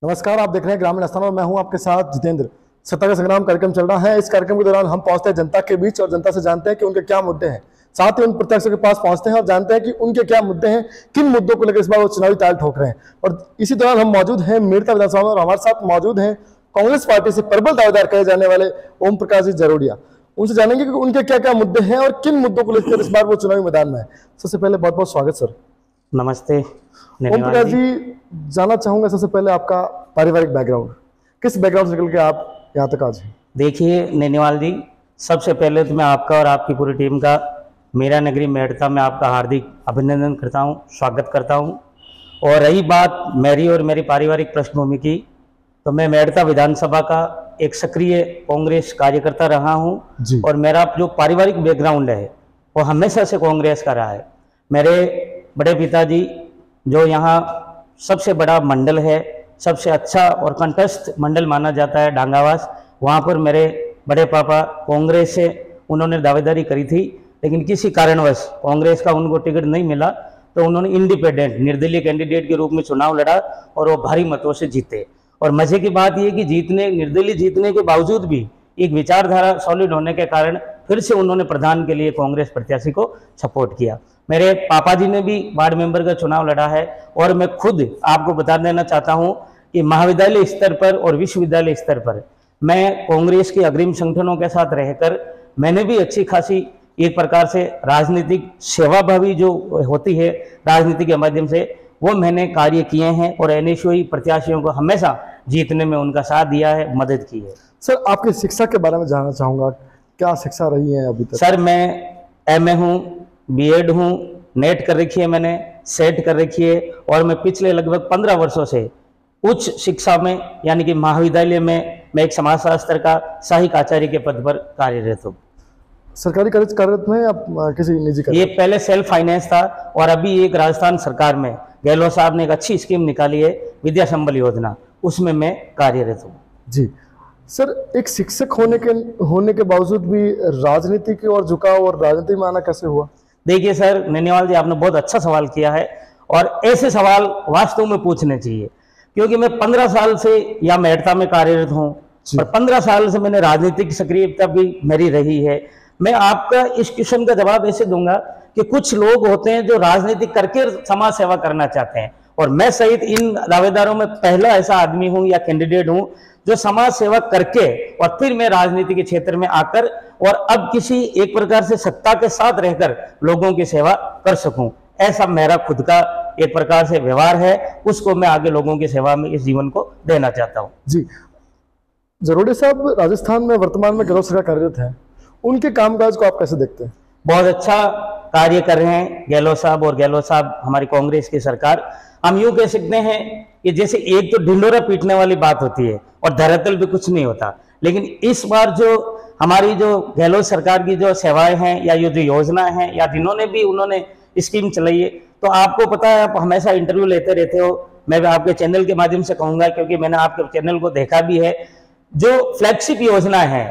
नमस्कार, आप देख रहे हैं ग्रामीण स्थान और मैं हूं आपके साथ जितेंद्र। सत्ता का संग्राम कार्यक्रम चल रहा है। इस कार्यक्रम के दौरान हम पहुंचते हैं जनता के बीच और जनता से जानते हैं कि उनके क्या मुद्दे हैं। साथ ही उन प्रत्याशियों के पास पहुंचते हैं और जानते हैं कि उनके क्या मुद्दे हैं, किन मुद्दों को लेकर इस बार वो चुनावी ताल ठोक रहे हैं। और इसी दौरान हम मौजूद हैं मेड़ता विधानसभा में और हमारे साथ मौजूद हैं कांग्रेस पार्टी से प्रबल दावेदार कहे जाने वाले ओम प्रकाश जी जरोड़िया। उनसे जानेंगे कि उनके क्या क्या मुद्दे हैं और किन मुद्दों को लेकर इस बार वो चुनावी मैदान में है। सबसे पहले बहुत बहुत स्वागत सर। नमस्ते ओम प्रकाश जी, जानना चाहूंगा सबसे पहले आपका पारिवारिक बैकग्राउंड, किस बैकग्राउंड से निकल के आप यहाँ तक आज हैं? देखिए नेनीवाल जी, सबसे पहले तो मैं आपका और आपकी पूरी टीम का मेरा नगरी मेड़ता में आपका हार्दिक अभिनंदन करता हूँ, स्वागत करता हूँ। और रही बात मेरी और मेरी पारिवारिक पृष्ठभूमि की, तो मैं मेड़ता विधानसभा का एक सक्रिय कांग्रेस कार्यकर्ता रहा हूँ और मेरा जो पारिवारिक बैकग्राउंड है वो हमेशा से कांग्रेस का रहा है। मेरे बड़े पिताजी जो यहाँ सबसे बड़ा मंडल है, सबसे अच्छा और कंटेस्ट मंडल माना जाता है डांगावास, वहाँ पर मेरे बड़े पापा कांग्रेस से उन्होंने दावेदारी करी थी, लेकिन किसी कारणवश कांग्रेस का उनको टिकट नहीं मिला तो उन्होंने इंडिपेंडेंट निर्दलीय कैंडिडेट के रूप में चुनाव लड़ा और वो भारी मतों से जीते। और मजे की बात यह कि निर्दलीय जीतने के बावजूद भी एक विचारधारा सॉलिड होने के कारण फिर से उन्होंने प्रधान के लिए कांग्रेस प्रत्याशी को सपोर्ट किया। मेरे पापा जी ने भी वार्ड मेंबर का चुनाव लड़ा है और मैं खुद आपको बता देना चाहता हूं कि महाविद्यालय स्तर पर और विश्वविद्यालय स्तर पर मैं कांग्रेस के अग्रिम संगठनों के साथ रहकर मैंने भी अच्छी खासी एक प्रकार से राजनीतिक सेवाभावी जो होती है राजनीति के माध्यम से वो मैंने कार्य किए हैं और एनएसयूई प्रत्याशियों को हमेशा जीतने में उनका साथ दिया है, मदद की है। सर, आपकी शिक्षा के बारे में जानना चाहूंगा, क्या शिक्षा रही है अभी तक? सर, मैं एमए हूँ, बीएड हूँ, नेट कर रखी है मैंने, सेट कर रखी है और मैं पिछले लगभग 15 वर्षों से उच्च शिक्षा में यानी कि महाविद्यालय में मैं एक समाजशास्त्र का सहायक आचार्य के पद पर कार्यरत हूँ। सरकारी कॉलेज कार्यरत में या किसी निजी ये पहले सेल्फ फाइनेंस था और अभी एक राजस्थान सरकार में गहलोत साहब ने एक अच्छी स्कीम निकाली है विद्या संबल योजना, उसमें मैं कार्यरत हूँ। जी सर, एक शिक्षक होने के बावजूद भी राजनीति की ओर झुकाव और राजनीति में आना कैसे हुआ? देखिए सर नेनीवाल जी, आपने बहुत अच्छा सवाल किया है और ऐसे सवाल वास्तव में पूछने चाहिए, क्योंकि मैं 15 साल से यहाँ मेड़ता में कार्यरत हूँ और 15 साल से मैंने राजनीतिक सक्रियता भी मेरी रही है। मैं आपका इस क्वेश्चन का जवाब ऐसे दूंगा कि कुछ लोग होते हैं जो राजनीति करके समाज सेवा करना चाहते हैं और मैं सहित इन दावेदारों में पहला ऐसा आदमी हूं या कैंडिडेट हूं जो समाज सेवा करके और फिर मैं राजनीति के क्षेत्र में आकर और अब किसी एक प्रकार से सत्ता के साथ रहकर लोगों की सेवा कर सकूं। ऐसा मेरा खुद का एक प्रकार से व्यवहार है, उसको मैं आगे लोगों की सेवा में इस जीवन को देना चाहता हूं। जी जरोड़िया साहब, राजस्थान में वर्तमान में गहलोत सरकार कार्यरत है, उनके कामकाज को आप कैसे देखते हैं? बहुत अच्छा कार्य कर रहे हैं गहलोत साहब और गहलोत साहब हमारी कांग्रेस की सरकार। हम यूं कह सकते हैं कि जैसे एक तो ढिंडोरा पीटने वाली बात होती है और धरातल पे कुछ नहीं होता, लेकिन इस बार जो हमारी जो गहलोत सरकार की जो सेवाएं हैं या ये जो योजना है या जिन्होंने भी उन्होंने स्कीम चलाई है, तो आपको पता है आप हमेशा इंटरव्यू लेते रहते हो, मैं भी आपके चैनल के माध्यम से कहूंगा क्योंकि मैंने आपके चैनल को देखा भी है, जो फ्लैगशिप योजना है,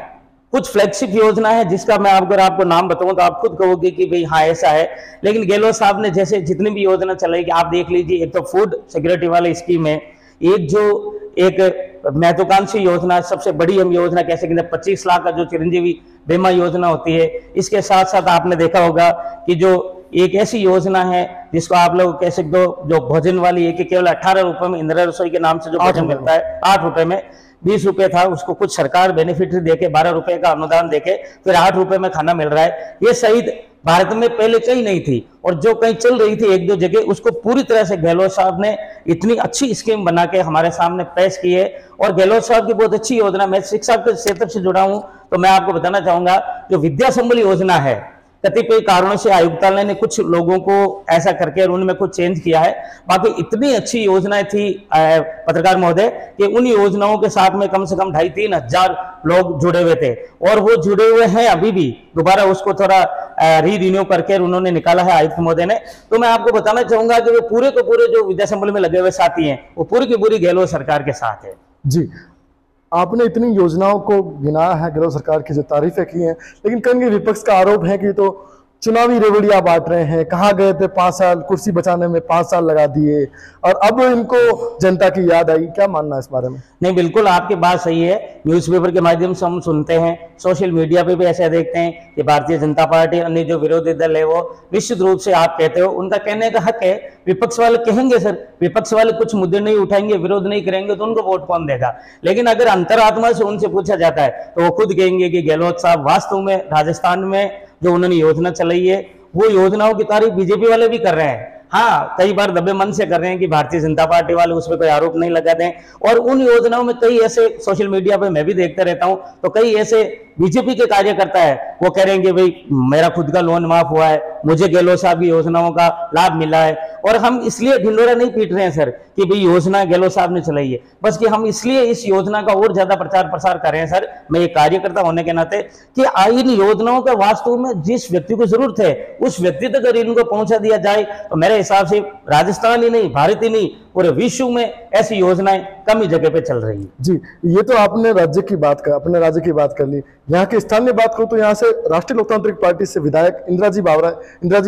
कुछ फ्लैगशिप योजना है जिसका मैं आपको नाम बताऊं तो आप खुद कहोगे कि भाई हाँ ऐसा है, लेकिन गहलोत साहब ने जैसे जितनी भी योजना चलाई कि आप देख लीजिए, एक तो फूड सिक्योरिटी वाली स्कीम है, एक जो एक महत्वाकांक्षी योजना सबसे बड़ी हम योजना कह सकते हैं 25 लाख का जो चिरंजीवी बीमा योजना होती है, इसके साथ साथ आपने देखा होगा कि जो एक ऐसी योजना है जिसको आप लोग कह सकते हो जो भोजन वाली है कि केवल 18 रुपए में इंदिरा रसोई के नाम से जो भोजन मिलता है, 8 रुपए में 20 रुपए था, उसको कुछ सरकार बेनिफिट देके 12 रुपए का अनुदान देके फिर 8 रुपए में खाना मिल रहा है। ये सही भारत में पहले कहीं नहीं थी और जो कहीं चल रही थी एक दो जगह, उसको पूरी तरह से गहलोत साहब ने इतनी अच्छी स्कीम बना के हमारे सामने पेश की है और गहलोत साहब की बहुत अच्छी योजना। मैं शिक्षा के क्षेत्र से जुड़ा हूं तो मैं आपको बताना चाहूंगा जो विद्या संबल योजना है, कतिपय कारणों से आयुक्तालय ने कुछ लोगों को ऐसा करके और उनमें कुछ चेंज किया है, बाकी इतनी अच्छी योजनाएं थी पत्रकार महोदय कि उन योजनाओं के साथ में कम से कम 2,500-3 हजार लोग जुड़े हुए थे और वो जुड़े हुए हैं अभी भी, दोबारा उसको थोड़ा रिन्यू करके उन्होंने निकाला है आयुक्त महोदय ने। तो मैं आपको बताना चाहूंगा कि वो पूरे के पूरे जो विद्या संबल में लगे हुए साथी हैं वो पूरी की पूरी गहलोत सरकार के साथ है। जी, आपने इतनी योजनाओं को गिनाया है, गहलोत सरकार की जो तारीफें की हैं, लेकिन कहीं विपक्ष का आरोप है कि तो चुनावी रेवड़ियां बांट रहे हैं, कहाँ गए थे 5 साल, कुर्सी बचाने में 5 साल लगा दिए और अब इनको जनता की याद आई। क्या मानना है इस बारे में? नहीं, बिल्कुल आपकी बात सही है। न्यूज़पेपर के माध्यम से हम सुनते हैं, सोशल मीडिया पे भी ऐसा देखते हैं कि भारतीय जनता पार्टी अन्य जो विरोधी दल है वो निश्चित रूप से आप कहते हो उनका कहने का हक है। विपक्ष वाले कहेंगे सर, विपक्ष वाले कुछ मुद्दे नहीं उठाएंगे, विरोध नहीं करेंगे तो उनको वोट कौन देगा। लेकिन अगर अंतरात्मा से उनसे पूछा जाता है तो वो खुद कहेंगे कि गहलोत साहब वास्तव में राजस्थान में जो उन्होंने योजना चलाई है वो योजनाओं की तारीफ बीजेपी वाले भी कर रहे हैं। हाँ, कई बार दबे मन से कर रहे हैं कि भारतीय जनता पार्टी वाले उस पर कोई आरोप नहीं लगाते हैं। और उन योजनाओं में कई ऐसे सोशल मीडिया पे मैं भी देखता रहता हूं, तो कई ऐसे बीजेपी के कार्यकर्ता है वो कह रहे हैं कि भाई मेरा खुद का लोन माफ हुआ है, मुझे गहलोत साहब की योजनाओं का लाभ मिला है। और हम इसलिए ढिंडोरा नहीं पीट रहे हैं सर कि भाई योजना गहलोत साहब ने चलाई है, बस कि हम इसलिए इस योजना का और ज्यादा प्रचार प्रसार कर रहे हैं सर, मैं एक कार्यकर्ता होने के नाते, कि इन योजनाओं का वास्तव में जिस व्यक्ति को जरूरत है उस व्यक्ति तक अगर इनको पहुंचा दिया जाए तो मेरे हिसाब से राजस्थान ही नहीं, भारत ही नहीं, पूरे विश्व में ऐसी योजनाएं कम ही जगह पे चल रही है। जी, ये तो आपने राज्य की बात कर, अपने राज्य की बात कर ली। यहाँ की स्थानीय बात करूं तो यहाँ से राष्ट्रीय लोकतांत्रिक पार्टी से विधायक इंदिराजी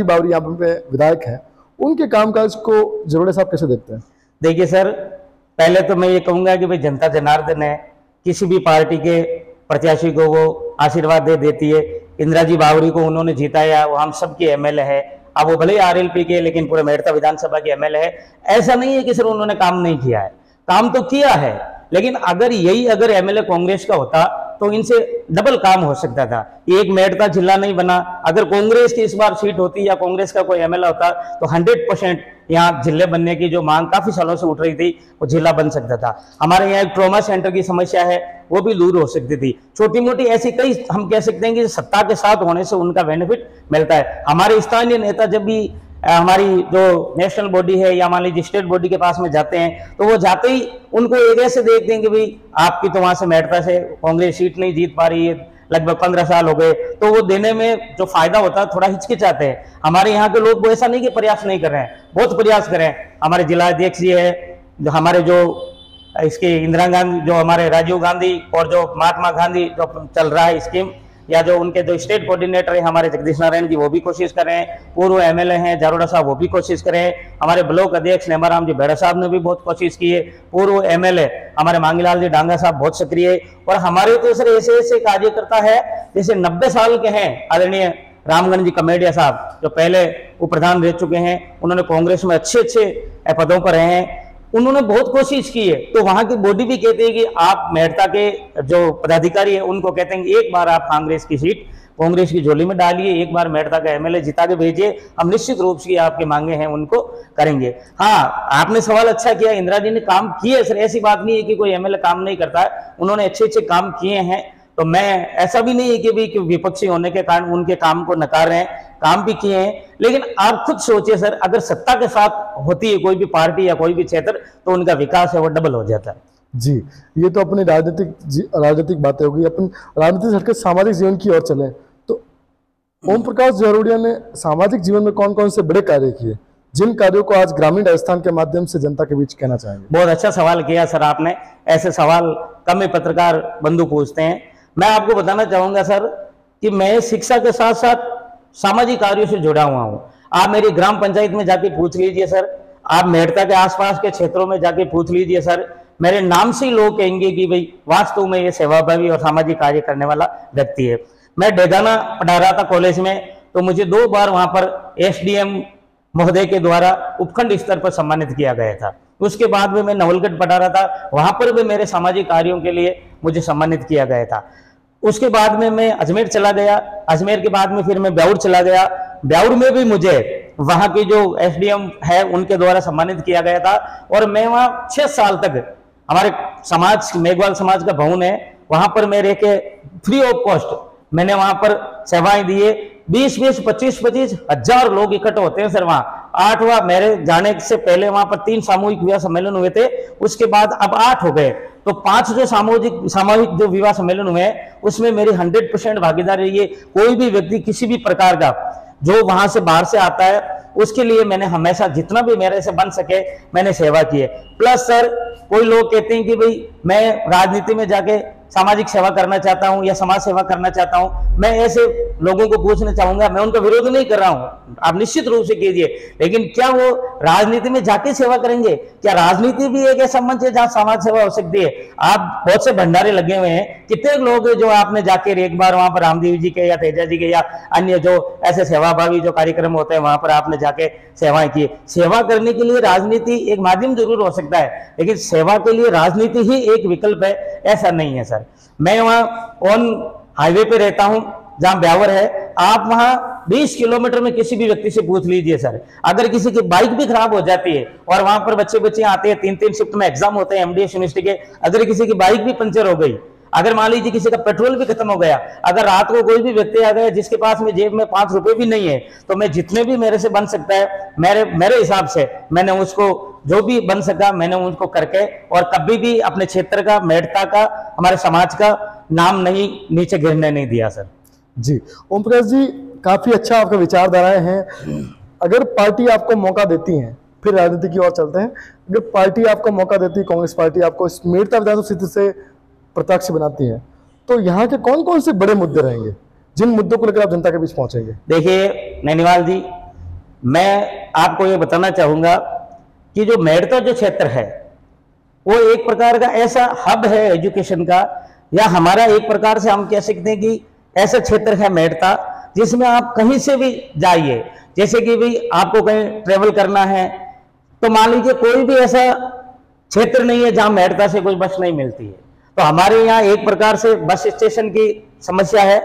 बावरी यहाँ पे विधायक हैं, उनके कामकाज को जरोड़े साहब कैसे देखते हैं? देखिए सर, पहले तो मैं ये कहूंगा कि भाई जनता जनार्दन है, किसी भी पार्टी के प्रत्याशी को वो आशीर्वाद दे देती है। इंदिराजी बावरी को उन्होंने जिताया, वो हम सबके एमएलए है। अब वो भले आरएलपी के, लेकिन पूरे मेड़ता विधानसभा के एमएलए है। ऐसा नहीं है कि सर उन्होंने काम नहीं किया है, काम तो किया है, लेकिन अगर एमएलए कांग्रेस का होता तो इनसे डबल काम हो सकता था। एक मेड़ता जिला नहीं बना, अगर कांग्रेस की इस बार सीट होती या कांग्रेस का कोई एमएलए होता तो 100% यहाँ जिले बनने की जो मांग काफी सालों से उठ रही थी वो जिला बन सकता था। हमारे यहाँ एक ट्रॉमा सेंटर की समस्या है, वो भी दूर हो सकती थी। छोटी मोटी ऐसी कई हम कह सकते हैं कि सत्ता के साथ होने से उनका बेनिफिट मिलता है। हमारे स्थानीय नेता जब भी हमारी जो नेशनल बॉडी है या मान लीजिए स्टेट बॉडी के पास में जाते हैं तो वो जाते ही उनको एक ऐसे देखते हैं कि भाई आपकी तो वहां से मेड़ता से कांग्रेस सीट नहीं जीत पा रही है, लगभग 15 साल हो गए, तो वो देने में जो फायदा होता है थोड़ा हिचकिचाते हैं। हमारे यहाँ के लोग वो ऐसा नहीं कि प्रयास नहीं कर रहे हैं, बहुत प्रयास कर रहे हैं। हमारे जिला अध्यक्ष जी है, जो हमारे जो इसके इंदिरा गांधी, जो हमारे राजीव गांधी और जो महात्मा गांधी जो चल रहा है स्कीम, या जो उनके जो स्टेट कोऑर्डिनेटर है हमारे जगदीश नारायण जी, वो भी कोशिश कर रहे हैं। पूर्व एमएलए हैं जरोड़ा साहब, वो भी कोशिश कर रहे हैं। हमारे ब्लॉक अध्यक्ष नेमाराम जी बेड़ा साहब ने भी बहुत कोशिश की है। पूर्व एमएलए हमारे मांगीलाल जी डांगा साहब बहुत सक्रिय है। और हमारे तो सर ऐसे ऐसे कार्यकर्ता है जैसे 90 साल के हैं आदरणीय रामगढ़ जी कमेडिया साहब, जो पहले उप प्रधान रह चुके हैं, उन्होंने कांग्रेस में अच्छे अच्छे पदों पर रहे हैं, उन्होंने बहुत कोशिश की है। तो वहां की बॉडी भी कहती है कि आप मेड़ता के जो पदाधिकारी है उनको कहते हैं कि एक बार आप कांग्रेस की सीट कांग्रेस की झोली में डालिए, एक बार मेड़ता का एमएलए जिता के भेजिए, हम निश्चित रूप से आपकी मांगे हैं उनको करेंगे। हाँ, आपने सवाल अच्छा किया, इंदिरा जी ने काम किए सर, ऐसी बात नहीं है कि कोई एमएलए काम नहीं करता है, उन्होंने अच्छे अच्छे काम किए हैं। तो मैं ऐसा भी नहीं है कि भाई विपक्षी होने के कारण उनके काम को नकार रहे हैं, काम भी किए हैं। लेकिन आप खुद सोचिए सर, अगर सत्ता के साथ होती है कोई भी पार्टी या कोई भी क्षेत्र तो उनका विकास है वो डबल हो जाता है। जी, ये तो अपनी राजनीतिक बातें होगी। अपन राजनीति से हटकर सामाजिक जीवन की ओर चले तो ओम प्रकाश जरौड़िया ने सामाजिक जीवन में कौन कौन से बड़े कार्य किए, जिन कार्यों को आज ग्रामीण राजस्थान के माध्यम से जनता के बीच कहना चाहेंगे? बहुत अच्छा सवाल किया सर आपने, ऐसे सवाल कम ही पत्रकार बंधु पूछते हैं। मैं आपको बताना चाहूंगा सर कि मैं शिक्षा के साथ साथ सामाजिक कार्यों से जुड़ा हुआ हूं। आप मेरी ग्राम पंचायत में जाके पूछ लीजिए सर, आप मेड़ता के आसपास के क्षेत्रों में जाके पूछ लीजिए सर, मेरे नाम से ही लोग कहेंगे कि भाई वास्तव में ये सेवाभावी और सामाजिक कार्य करने वाला व्यक्ति है। मैं डेगाना पढ़ा रहा था कॉलेज में, तो मुझे 2 बार वहां पर एसडीएम महोदय के द्वारा उपखंड स्तर पर सम्मानित किया गया था। उसके बाद में मैं नवलगढ़ पढ़ा रहा था, वहां पर भी मेरे सामाजिक कार्यों के लिए मुझे सम्मानित किया गया था। उसके बाद में मैं अजमेर चला गया, अजमेर के बाद में फिर मैं ब्याउर चला गया, ब्याउर में भी मुझे वहां की जो एसडीएम है उनके द्वारा सम्मानित किया गया था। और मैं वहां 6 साल तक, हमारे समाज मेघवाल समाज का भवन है, वहां पर मैं रह के फ्री ऑफ कॉस्ट मैंने वहां पर सेवाएं दिए। 20-20, 25-25 हजार लोग इकट्ठे होते हैं सर वहां। 8वां मेरे जाने से पहले वहां पर 3 सामूहिक विवाह सम्मेलन हुए थे, उसके बाद अब 8 हो गए। तो 5 जो सामूहिक जो विवाह सम्मेलन हुए उसमें मेरी 100% भागीदारी रही है। कोई भी व्यक्ति किसी भी प्रकार का जो वहां से बाहर से आता है उसके लिए मैंने हमेशा जितना भी मेरे से बन सके मैंने सेवा की है। प्लस सर, कोई लोग कहते हैं कि भाई मैं राजनीति में जाके सामाजिक सेवा करना चाहता हूं या समाज सेवा करना चाहता हूं, मैं ऐसे लोगों को पूछना चाहूंगा। मैं उनका विरोध नहीं कर रहा हूं, आप निश्चित रूप से कीजिए, लेकिन क्या वो राजनीति में जाके सेवा करेंगे? क्या राजनीति भी एक ऐसा मंच है जहां समाज सेवा हो सकती है? आप बहुत से भंडारे लगे हुए हैं, कितने लोग जो आपने जाकर एक बार वहां पर रामदेव जी के या तेजा जी के या अन्य जो ऐसे सेवाभावी जो कार्यक्रम होते हैं वहां पर आपने जाके सेवाएं की? सेवा करने के लिए राजनीति एक माध्यम जरूर हो सकता है, लेकिन सेवा के लिए राजनीति ही एक विकल्प है, ऐसा नहीं है सर। मैं वहां ऑन हाईवे पे रहता हूं जहां ब्यावर है, आप वहां 20 किलोमीटर में किसी भी व्यक्ति से पूछ लीजिए सर, अगर किसी की बाइक भी खराब हो जाती है और वहां पर बच्चे आते हैं, 3-3 शिफ्ट में एग्जाम होते हैं एमडीएस यूनिवर्सिटी के, अगर किसी की बाइक भी पंचर हो गई, अगर मान लीजिए किसी का पेट्रोल भी खत्म हो गया, अगर रात को कोई भी व्यक्ति आ गया जिसके पास में जेब में 5 रुपए भी नहीं है, तो मैं जितने भी मेरे से बन सकता है, मेरे हिसाब से मैंने उसको जो भी बन सका मैंने उनको करके, और कभी भी अपने क्षेत्र का, मेड़ता का, हमारे समाज का नाम नहीं नीचे गिरने नहीं दिया सर। जी ओम प्रकाश जी, काफी अच्छा आपका विचारधाराएं हैं। अगर पार्टी आपको मौका देती है, फिर राजनीति की ओर चलते हैं, अगर पार्टी आपको मौका देती है, कांग्रेस पार्टी आपको इस मेड़ता विधानसभा क्षेत्र से प्रत्यक्ष बनाती है, तो यहाँ के कौन कौन से बड़े मुद्दे रहेंगे जिन मुद्दों को लेकर आप जनता के बीच पहुंचेंगे? देखिए नैनीवाल जी, मैं आपको ये बताना चाहूंगा कि जो मेड़ता जो क्षेत्र है वो एक प्रकार का ऐसा हब है एजुकेशन का, या हमारा एक प्रकार से हम कह सकते हैं कि ऐसा क्षेत्र है मेड़ता जिसमें आप कहीं से भी जाइए, जैसे कि भाई आपको कहीं ट्रेवल करना है तो मान लीजिए कोई भी ऐसा क्षेत्र नहीं है जहां मेड़ता से कोई बस नहीं मिलती है। तो हमारे यहाँ एक प्रकार से बस स्टेशन की समस्या है,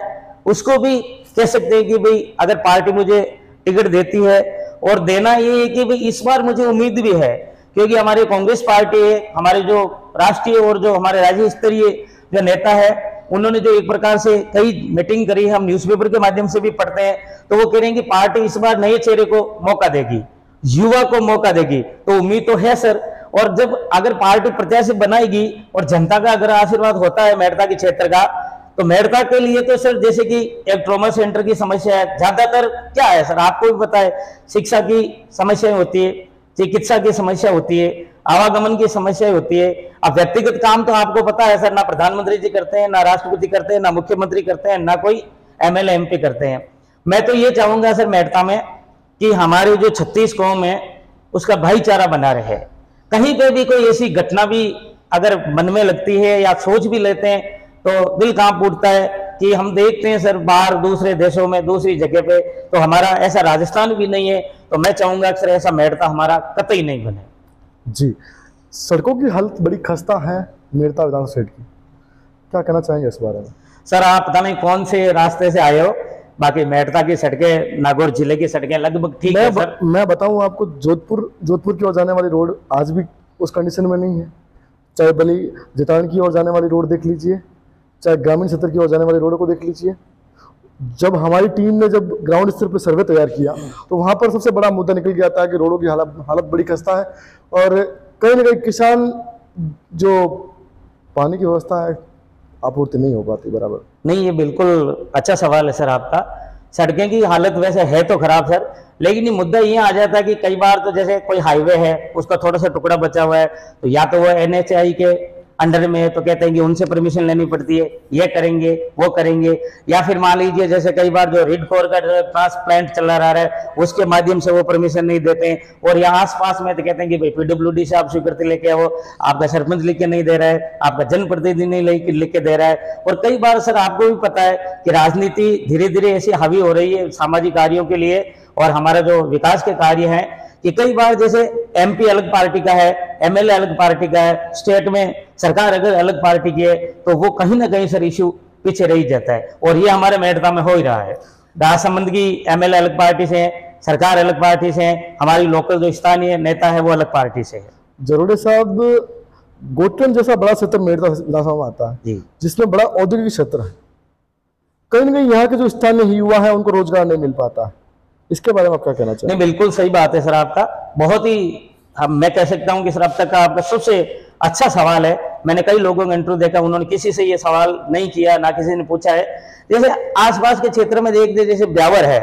उसको भी कह सकते हैं कि भाई अगर पार्टी मुझे टिकट देती है, और देना ये है कि भाई इस बार मुझे उम्मीद भी है, क्योंकि हमारी कांग्रेस पार्टी है, हमारे जो राष्ट्रीय और जो हमारे राज्य स्तरीय जो नेता है, उन्होंने जो एक प्रकार से कई मीटिंग करी है, हम न्यूज़पेपर के माध्यम से भी पढ़ते हैं, तो वो कह रहे हैं कि पार्टी इस बार नए चेहरे को मौका देगी, युवा को मौका देगी। तो उम्मीद तो है सर, और जब अगर पार्टी प्रत्याशी बनाएगी और जनता का अगर आशीर्वाद होता है मेड़ता के क्षेत्र का, तो मेड़ता के लिए तो सर जैसे कि एक ट्रॉमा सेंटर की समस्या है, ज्यादातर क्या है सर आपको भी पता है, शिक्षा की समस्या होती है, चिकित्सा की समस्या होती है, आवागमन की समस्या होती है। अब व्यक्तिगत काम तो आपको पता है सर, ना प्रधानमंत्री जी करते हैं, ना राष्ट्रपति करते हैं, ना मुख्यमंत्री करते हैं, ना कोई एमएलए एमपी करते हैं। मैं तो ये चाहूंगा सर मेड़ता में कि हमारी जो 36 कौम है उसका भाईचारा बना रहे। कहीं पे भी कोई ऐसी घटना भी अगर मन में लगती है या सोच भी लेते हैं तो दिल कांप उठता है कि हम देखते हैं सर बाहर दूसरे देशों में दूसरी जगह पे, तो हमारा ऐसा राजस्थान भी नहीं है, तो मैं चाहूंगा कि सर ऐसा मेड़ता हमारा कतई नहीं बने। जी, सड़कों की हालत बड़ी खस्ता है मेड़ता विधानसभा क्षेत्र की, क्या कहना चाहेंगे इस बारे में? सर आप पता नहीं कौन से रास्ते से आए हो, बाकी मेड़ता की सड़कें, नागौर जिले की सड़कें लगभग ठीक है सर। मैं बताऊं आपको, जोधपुर की ओर जाने वाली रोड आज भी उस कंडीशन में नहीं है। चाहे बली जटान की ओर जाने वाली रोड देख लीजिए, चाहे ग्रामीण क्षेत्र की ओर जाने वाली रोड को देख लीजिए। जब हमारी टीम ने जब ग्राउंड स्तर पर सर्वे तैयार किया तो वहां पर सबसे बड़ा मुद्दा निकल गया था कि रोडों की हालत बड़ी खस्ता है, और कहीं ना कहीं किसान जो पानी की व्यवस्था है आपूर्ति नहीं हो पाती बराबर। नहीं, ये बिल्कुल अच्छा सवाल है सर आपका। सड़कें की हालत वैसे है तो खराब सर, लेकिन ये मुद्दा ये आ जाता है कि कई बार तो जैसे कोई हाईवे है उसका थोड़ा सा टुकड़ा बचा हुआ है, तो या तो वो NHAI के अंडर में है तो कहते हैं कि उनसे परमिशन लेनी पड़ती है, ये करेंगे वो करेंगे, या फिर मान लीजिए जैसे कई बार जो रीड फोर का ट्रांसप्लांट चला रहा है उसके माध्यम से वो परमिशन नहीं देते हैं, और यहाँ आसपास में तो कहते हैं कि भाई PWD से आप स्वीकृति लेके आओ, आपका सरपंच लिख के नहीं दे रहा है, आपका जनप्रतिनिधि नहीं लिख के दे रहा है। और कई बार सर आपको भी पता है कि राजनीति धीरे धीरे ऐसी हावी हो रही है सामाजिक कार्यों के लिए, और हमारा जो विकास के कार्य है कि कई बार जैसे MP अलग पार्टी का है, MLA अलग पार्टी का है, स्टेट में सरकार अगर अलग पार्टी की है, तो वो कहीं ना कहीं सर इश्यू पीछे रह जाता है, और ये हमारे मेड़ता में हो ही रहा है। राजसमंद की MLA अलग पार्टी से है, सरकार अलग पार्टी से है, हमारी लोकल जो स्थानीय नेता है वो अलग पार्टी से है। जरोड़े साहब, गोटन जैसा बड़ा क्षेत्र मेड़ता विधानसभा में आता है जिसमें बड़ा औद्योगिक क्षेत्र है, कहीं ना कहीं यहाँ के जो स्थानीय युवा है उनको रोजगार नहीं मिल पाता है, इसके बारे में आप क्या कहना चाहिए? नहीं, बिल्कुल सही बात है सर आपका, बहुत ही मैं कह सकता हूं कि सर अब तक का आपका सबसे अच्छा सवाल है। मैंने कई लोगों का इंटरव्यू देखा, उन्होंने किसी से ये सवाल नहीं किया, ना किसी ने पूछा है। जैसे आसपास के क्षेत्र में देख दे, जैसे ब्यावर है,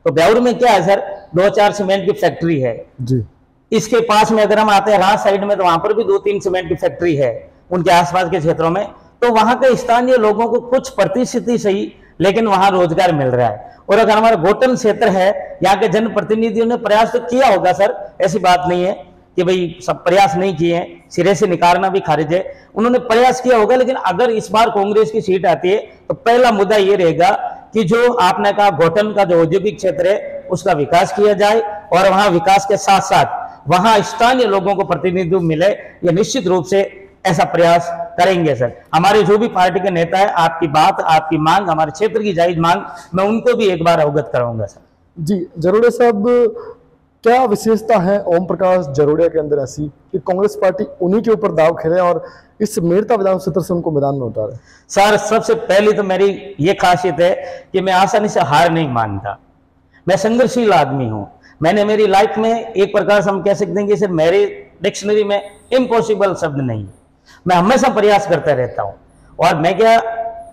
तो ब्यावर में क्या है सर, 2-4 सीमेंट की फैक्ट्री है जी। इसके पास में अगर हम आते हैं रात साइड में, तो वहां पर भी 2-3 सीमेंट की फैक्ट्री है उनके आसपास के क्षेत्रों में। तो वहां के स्थानीय लोगों को कुछ प्रतिशत ही सही लेकिन वहां रोजगार मिल रहा है। और अगर हमारा गोटन क्षेत्र है, यहाँ के जनप्रतिनिधियों ने प्रयास तो किया होगा सर, ऐसी बात नहीं है कि भाई सब प्रयास नहीं किए हैं, सिरे से निकारना भी खारिज है, उन्होंने प्रयास किया होगा। लेकिन अगर इस बार कांग्रेस की सीट आती है तो पहला मुद्दा ये रहेगा कि जो आपने कहा गोटन का जो औद्योगिक क्षेत्र है उसका विकास किया जाए, और वहां विकास के साथ साथ वहां स्थानीय लोगों को प्रतिनिधित्व मिले, ये निश्चित रूप से ऐसा प्रयास करेंगे सर। हमारे जो भी पार्टी के नेता है, आपकी बात, आपकी मांग, हमारे क्षेत्र की जायज मांग, मैं उनको भी एक बार अवगत कराऊंगा सर। जी जरोड़िया साहब, क्या विशेषता है ओम प्रकाश जरोड़िया के अंदर ऐसी कि कांग्रेस पार्टी उन्हीं के ऊपर दाव खेले और इस मेड़ता विधान क्षेत्र से उनको मैदान में उतारे? सर सबसे पहली तो मेरी ये खासियत है कि मैं आसानी से हार नहीं मानता, मैं संघर्षशील आदमी हूं। मैंने मेरी लाइफ में एक प्रकार से हम कह सकते हैं कि सिर्फ मेरी डिक्शनरी में इम्पॉसिबल शब्द नहीं, मैं हमेशा प्रयास करता रहता हूं। और मैं क्या,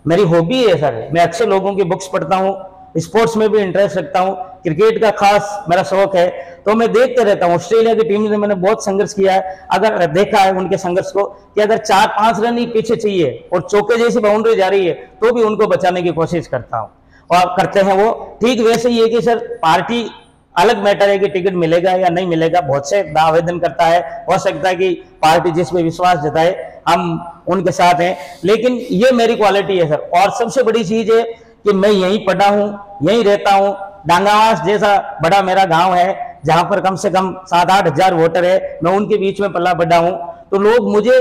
मेरी हॉबी है सर, मैं अच्छे लोगों की बुक्स पढ़ता हूं, स्पोर्ट्स में भी इंटरेस्ट रखता हूं, क्रिकेट का खास मेरा शौक है, तो मैं देखते रहता हूं। ऑस्ट्रेलिया की टीम ने मैंने बहुत संघर्ष किया है, अगर देखा है उनके संघर्ष को कि अगर 4-5 रन ही पीछे चाहिए और चौके जैसी बाउंड्री जा रही है तो भी उनको बचाने की कोशिश करता हूं और करते हैं वो। ठीक वैसे ही है कि सर पार्टी अलग मैटर है कि टिकट मिलेगा या नहीं मिलेगा, बहुत से आवेदन करता है, हो सकता है कि पार्टी जिसमें विश्वास जताए हम उनके साथ हैं, लेकिन ये मेरी क्वालिटी है सर। और सबसे बड़ी चीज है कि मैं यहीं पढ़ा हूं, यहीं रहता हूं, डांगावास जैसा बड़ा मेरा गांव है जहां पर कम से कम 7-8 हजार वोटर है, मैं उनके बीच में पला बढ़ा हूं। तो लोग मुझे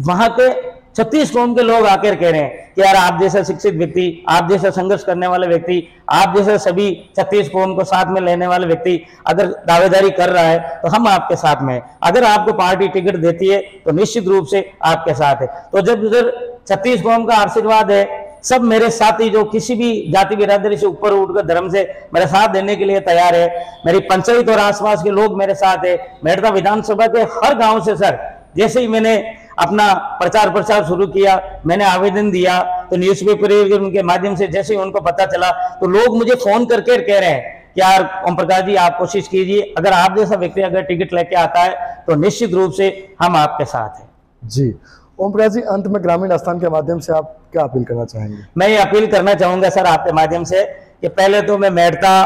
वहां के 36 कौम के लोग आकर कह रहे हैं कि यार आप जैसा शिक्षित व्यक्ति, आप जैसा संघर्ष करने वाले व्यक्ति, आप जैसे सभी 36 कौम को साथ में लेने वाले व्यक्ति अगर दावेदारी कर रहा है तो हम आपके साथ में हैं। अगर आपको पार्टी टिकट देती है तो निश्चित रूप से आपके साथ है। तो जब उधर 36 कौम का आशीर्वाद है, सब मेरे साथी जो किसी भी जाति बिरादरी से ऊपर उठकर धर्म से मेरे साथ देने के लिए तैयार है, मेरी पंचायत और आसपास के लोग मेरे साथ है, मेड़ता विधानसभा के हर गांव से सर, जैसे ही मैंने अपना प्रचार प्रसार शुरू किया, मैंने आवेदन दिया तो न्यूज़पेपर उनके माध्यम से जैसे ही उनको पता चला तो लोग मुझे फोन करके कह रहे हैं कि यार ओम प्रकाश जी आप कोशिश कीजिए, अगर आप जैसा व्यक्ति अगर टिकट लेके आता है तो निश्चित रूप से हम आपके साथ हैं। जी ओम प्रकाश जी, अंत में ग्रामीण आस्थान के माध्यम से आप क्या अपील करना चाहेंगे? मैं ये अपील करना चाहूंगा सर आपके माध्यम से कि पहले तो मैं मेड़ता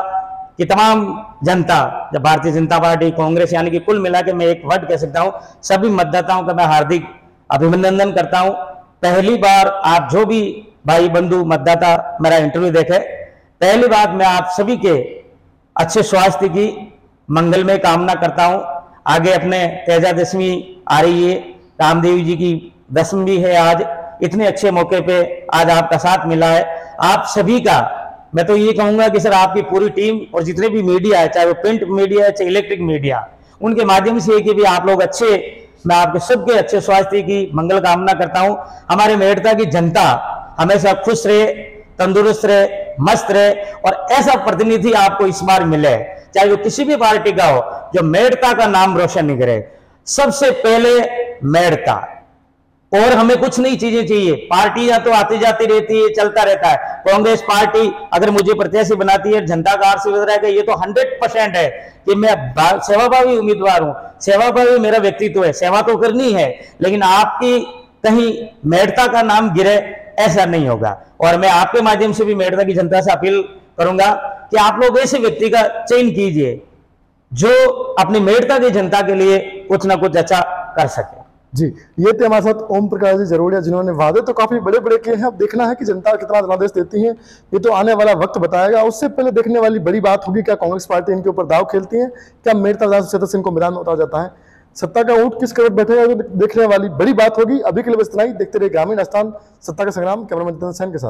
की तमाम जनता, जब भारतीय जनता पार्टी, कांग्रेस, यानी कि कुल मिला के मैं एक वर्ड कह सकता हूं, सभी मतदाताओं का मैं हार्दिक अभिनंदन करता हूं। पहली बार आप जो भी भाई बंधु मतदाता मेरा इंटरव्यू देखे, पहली बात मैं आप सभी के अच्छे स्वास्थ्य की मंगलमय कामना करता हूं। आगे अपने तेजादशमी आ रही है, रामदेव जी की दशमी भी है आज, इतने अच्छे मौके पे आज आपका साथ मिला है। आप सभी का मैं तो ये कहूंगा कि सर आपकी पूरी टीम और जितने भी मीडिया है, चाहे वो प्रिंट मीडिया है चाहे इलेक्ट्रिक मीडिया, उनके माध्यम से कि भी आप लोग अच्छे, मैं आपके सबके अच्छे स्वास्थ्य की मंगल कामना करता हूं। हमारे मेड़ता की जनता हमेशा खुश रहे, तंदुरुस्त रहे, मस्त रहे और ऐसा प्रतिनिधि आपको इस बार मिले, चाहे वो किसी भी पार्टी का हो, जो मेड़ता का नाम रोशन नहीं करे। सबसे पहले मेड़ता, और हमें कुछ नहीं चीजें चाहिए। पार्टियां तो आती जाती रहती है, चलता रहता है। कांग्रेस पार्टी अगर मुझे प्रत्याशी बनाती है, जनता का आशीर्वाद रहेगा, ये तो 100% है कि मैं सेवाभावी उम्मीदवार हूं, सेवाभावी मेरा व्यक्तित्व है, सेवा तो करनी है, लेकिन आपकी कहीं मेड़ता का नाम गिरे ऐसा नहीं होगा। और मैं आपके माध्यम से भी मेड़ता की जनता से अपील करूंगा कि आप लोग ऐसे व्यक्ति का चयन कीजिए जो अपनी मेड़ता की जनता के लिए कुछ ना कुछ अच्छा कर सके। जी, ये थे हमारे साथ ओम प्रकाश जी जरोड़िया, जिन्होंने वादे तो काफी बड़े बड़े किए हैं। अब देखना है कि जनता कितना जनादेश देती है, ये तो आने वाला वक्त बताएगा। उससे पहले देखने वाली बड़ी बात होगी, क्या कांग्रेस पार्टी इनके ऊपर दाव खेलती है, क्या मेड़ता विधानसभा क्षेत्र से इनको मैदान में उतारा जाता है, सत्ता का ऊंट किस करवट बैठेगा, देखने वाली बड़ी बात होगी। अभी के लिए बस इतना ही। देखते रहिए ग्रामीण आस्थान, सत्ता का संग्राम। कैमरामैन जितेंद्र सैन के साथ।